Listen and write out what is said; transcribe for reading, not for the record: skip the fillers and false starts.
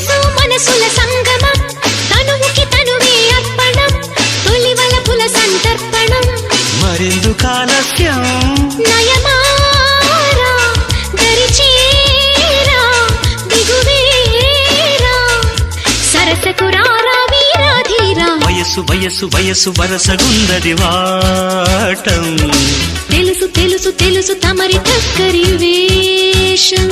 మనసు మనసుల సంగమం తనువుకి తనువే అర్పణం తొలి వలపుల సంతర్పణం మరెందుకు ఆలస్యం నయమారా దరిచేరా దిగువేరా సరసకు రారా వీరాధీరా వయసు వయసు వయసు వరసగుందది వాటం తెలుసు తెలుసు తెలుసు తమరి టక్కరి వేషం